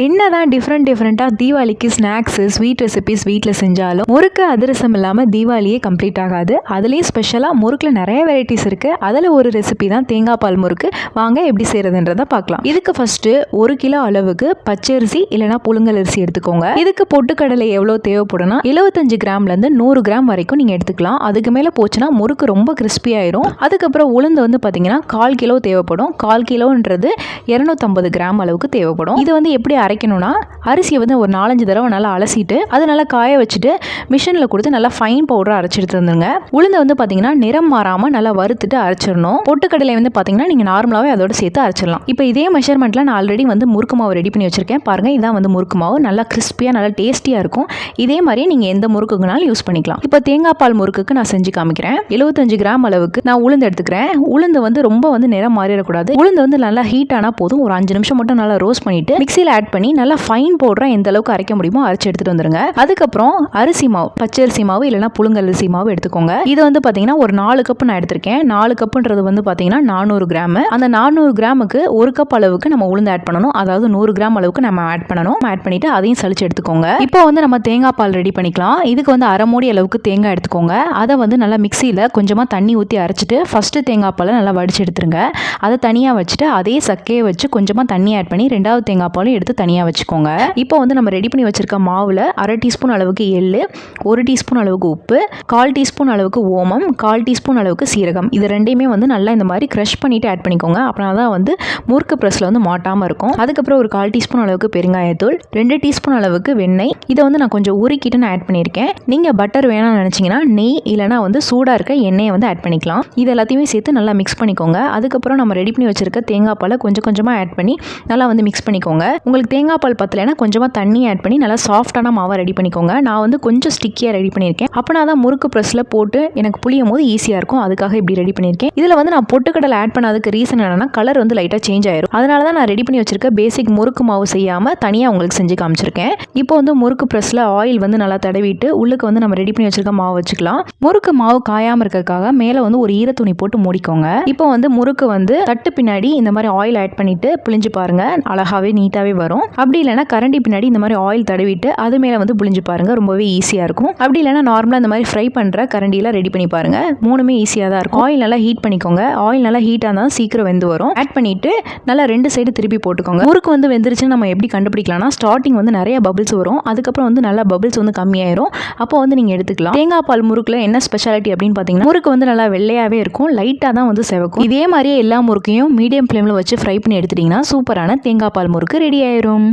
என்னதான் டிஃப்ரெண்ட்டாக தீபாவளிக்கு ஸ்நாக்ஸு ஸ்வீட் ரெசிபிஸ் வீட்டில் செஞ்சாலும் முறுக்கு அதிரசம் இல்லாமல் தீபாவளியே கம்ப்ளீட் ஆகாது. அதுலேயும் ஸ்பெஷலாக முறுக்கில் நிறைய வெரைட்டிஸ் இருக்குது. அதில் ஒரு ரெசிபி தான் தேங்காய் பால் முறுக்கு. வாங்க எப்படி செய்கிறதுன்றதை பார்க்கலாம். இதுக்கு ஃபஸ்ட்டு 1 கிலோ அளவுக்கு பச்சரிசி இல்லைனா புழுங்கல் அரிசி எடுத்துக்கோங்க. இதுக்கு பொட்டுக்கடலை எவ்வளோ தேவைப்படும்னா 75 கிராம்லேருந்து 100 கிராம் வரைக்கும் நீங்கள் எடுத்துக்கலாம். அதுக்கு மேலே போச்சுன்னா முறுக்கு ரொம்ப கிறிஸ்பி ஆயிரும். அதுக்கப்புறம் உளுந்து வந்து பார்த்தீங்கன்னா 1/4 கிலோ தேவைப்படும். 1/4 கிலோன்றது 250 கிராம் அளவுக்கு தேவைப்படும். இது வந்து எப்படி அரைக்கணும்னா அரிசியை வந்து ஒரு 4-5 தடவை நல்லா அலசிட்டு அது நல்லா காய வச்சுட்டு மிஷினில் கொடுத்து நல்லா ஃபைன் பவுடராக அரைச்சி எடுத்துருந்துங்க. உளுந்து வந்து பார்த்தீங்கன்னா நிறம் மாறாமல் நல்லா வறுத்துட்டு அரைச்சிடணும். பொட்டுக்கடலை வந்து பார்த்தீங்கன்னா நீங்கள் நார்மலாகவே அதோட சேர்த்து அரைச்சிடலாம். இப்போ இதே மெஷர்மெண்ட்டில் நான் ஆல்ரெடி வந்து முறுக்கு மாவு ரெடி பண்ணி வச்சிருக்கேன். பாருங்கள், இதான் வந்து முறுக்கு மாவு. நல்லா கிறிஸ்பியாக நல்லா டேஸ்டியாக இருக்கும். இதே மாதிரியே நீங்கள் எந்த முறுக்குக்குனாலும் யூஸ் பண்ணிக்கலாம். இப்போ தேங்காய் பால் முறுக்குக்கு நான் செஞ்சு காமிக்கிறேன். 75 கிராம் அளவுக்கு நான் உளுந்து எடுத்துக்கிறேன். உளுந்து வந்து ரொம்ப வந்து நிறம் மாறிடக்கூடாது. உளுந்து வந்து நல்லா ஹீட் ஆனால் போதும். ஒரு 5 நிமிஷம் மட்டும் நல்லா ரோஸ்ட் பண்ணிட்டு மிக்சியில் ஆட் பண்ணி நல்லா ஃபைன் பவுடரா எந்த அளவுக்கு அரைக்க முடியுமோ அரைச்சு எடுத்துட்டு வந்துருங்க. அதுக்கப்புறம் அரிசி மாவு, பச்சரிசி மாவு இல்லைனா புழுங்கல் அரிசி மாவு எடுத்துக்கோங்க. இது வந்து பார்த்தீங்கன்னா ஒரு 4 கப் நான் எடுத்திருக்கேன். 4 கப்புன்றது வந்து பார்த்தீங்கன்னா 400 கிராம். அந்த 400 கிராமுக்கு 1 கப் அளவுக்கு நம்ம உளுந்து ஆட் பண்ணணும். அதாவது 100 கிராம் அளவுக்கு நம்ம ஆட் பண்ணணும். ஆட் பண்ணிட்டு அதையும் சலிச்சு எடுத்துக்கோங்க. இப்போ வந்து நம்ம தேங்காய் பால் ரெடி பண்ணிக்கலாம். இதுக்கு வந்து அரை மூடி அளவுக்கு தேங்காய் எடுத்துக்கோங்க. அதை வந்து நல்லா மிக்சியில் கொஞ்சமாக தண்ணி ஊற்றி அரைச்சிட்டு ஃபர்ஸ்ட் தேங்காய் பாலை நல்லா வடிச்சு எடுத்துருங்க. அதை தனியாக வச்சுட்டு அதே சக்கையை வச்சு கொஞ்சமாக தண்ணி ஆட் பண்ணி 2வது தேங்காய் பாலும் எடுத்து தனியாக வச்சுக்கோங்க. இப்போ வந்து நம்ம ரெடி பண்ணி வச்சிருக்க மாவில் 1/2 டீஸ்பூன் அளவுக்கு எள்ளு, 1 டீஸ்பூன் அளவுக்கு உப்பு, 1/4 டீஸ்பூன் அளவுக்கு ஓமம், 1/4 டீஸ்பூன் அளவுக்கு சீரகம், இது ரெண்டையுமே வந்து நல்லா இந்த மாதிரி க்ரஷ் பண்ணிட்டு ஆட் பண்ணிக்கோங்க. அப்படின்னா தான் வந்து முறுக்கு ப்ரெஸ்ல வந்து மாட்டாமல் இருக்கும். அதுக்கப்புறம் ஒரு 1/4 டீஸ்பூன் அளவுக்கு பெருங்காயத்தூள், 2 டீஸ்பூன் அளவுக்கு வெண்ணெய், இதை வந்து நான் கொஞ்சம் உருக்கிட்டு நான் ஆட் பண்ணியிருக்கேன். நீங்கள் பட்டர் வேணும்னு நினச்சிங்கன்னா நெய் இல்லைனா வந்து சூடாக இருக்க எண்ணெயை வந்து ஆட் பண்ணிக்கலாம். இது எல்லாத்தையுமே சேர்த்து நல்லா மிக்ஸ் பண்ணிக்கோங்க. அதுக்கப்புறம் நம்ம ரெடி பண்ணி வச்சிருக்க தேங்காய் பாலை கொஞ்சம் கொஞ்சமாக ஆட் பண்ணி நல்லா வந்து மிக்ஸ் பண்ணிக்கோங்க. உங்களுக்கு தேங்காய் பால் பத்தலைன்னா கொஞ்சமாக தண்ணி ஆட் பண்ணி நல்லா சாஃப்டான மாவை ரெடி பண்ணிக்கோங்க. நான் வந்து கொஞ்சம் ஸ்டிக்கியாக ரெடி பண்ணியிருக்கேன். அப்போனா தான் முறுக்கு ப்ரெஸ்ஸில் போட்டு எனக்கு புளியும் போது ஈஸியாக இருக்கும். அதுக்காக இப்படி ரெடி பண்ணியிருக்கேன். இதில் வந்து நான் பொட்டுக்கடலை ஆட் பண்ணதுக்கு ரீசன் என்னன்னா கலர் வந்து லைட்டாக சேஞ்ச் ஆயிரும். அதனால தான் நான் ரெடி பண்ணி வச்சிருக்க பேசிக் முறுக்கு மாவு செய்யாமல் தனியாக உங்களுக்கு செஞ்சு காமிச்சிருக்கேன். இப்போ வந்து முறுக்கு ப்ரெஸ்ஸில் ஆயில் வந்து நல்லா தடவிட்டு உள்ளுக்கு வந்து நம்ம ரெடி பண்ணி வச்சிருக்க மாவு வச்சுக்கலாம். முறுக்கு மாவு காயாமல் இருக்கிறதுக்காக மேலே வந்து ஒரு ஈர துணி போட்டு மூடிக்கோங்க. இப்போ வந்து முறுக்கு வந்து தட்டு பின்னாடி இந்த மாதிரி ஆயில் ஆட் பண்ணிட்டு புளிஞ்சு பாருங்க, அழகாவே நீட்டாவே வரும். அப்படி இல்லைன்னா கரண்டி பின்னாடி இந்த மாதிரி ஆயில் தடவிட்டு அது மேலே வந்து புளிஞ்சு பாருங்க, ரொம்பவே ஈஸியாக இருக்கும். அப்படி இல்லைன்னா நார்மலாக இந்த மாதிரி ஃப்ரை பண்ணுற கரண்டியில் ரெடி பண்ணி பாருங்க, மூணுமே ஈஸியாக தான் இருக்கும். ஆயில் நல்லா ஹீட் பண்ணிக்கோங்க. ஆயில் நல்லா ஹீட்டாக இருந்தால் சீக்கிரம் வெந்து வரும். ஆட் பண்ணிட்டு நல்லா 2 சைடு திருப்பி போட்டுக்கோங்க. முறுக்கு வந்து வெந்துருச்சுன்னு நம்ம எப்படி கண்டுபிடிக்கலாம்னா ஸ்டார்டிங் வந்து நிறைய பபிள்ஸ் வரும். அதுக்கப்புறம் வந்து நல்லா பபிள்ஸ் வந்து கம்மியாயிரும். அப்போ வந்து நீங்கள் எடுத்துக்கலாம். தேங்காய் பால் முறுக்குல என்ன ஸ்பெஷாலிட்டி அப்படின்னு பார்த்தீங்கன்னா முறுக்கு வந்து நல்லா வெள்ளையாகவே இருக்கும், லைட்டாக தான் வந்து செவக்கும். இதே மாதிரியே எல்லா முறுக்கையும் மீடியம் ஃப்ளேமில் வச்சு ஃப்ரை பண்ணி எடுத்துட்டிங்கன்னா சூப்பரான தேங்காய் பால் முறுக்கு ரெடி ஆயிரும்.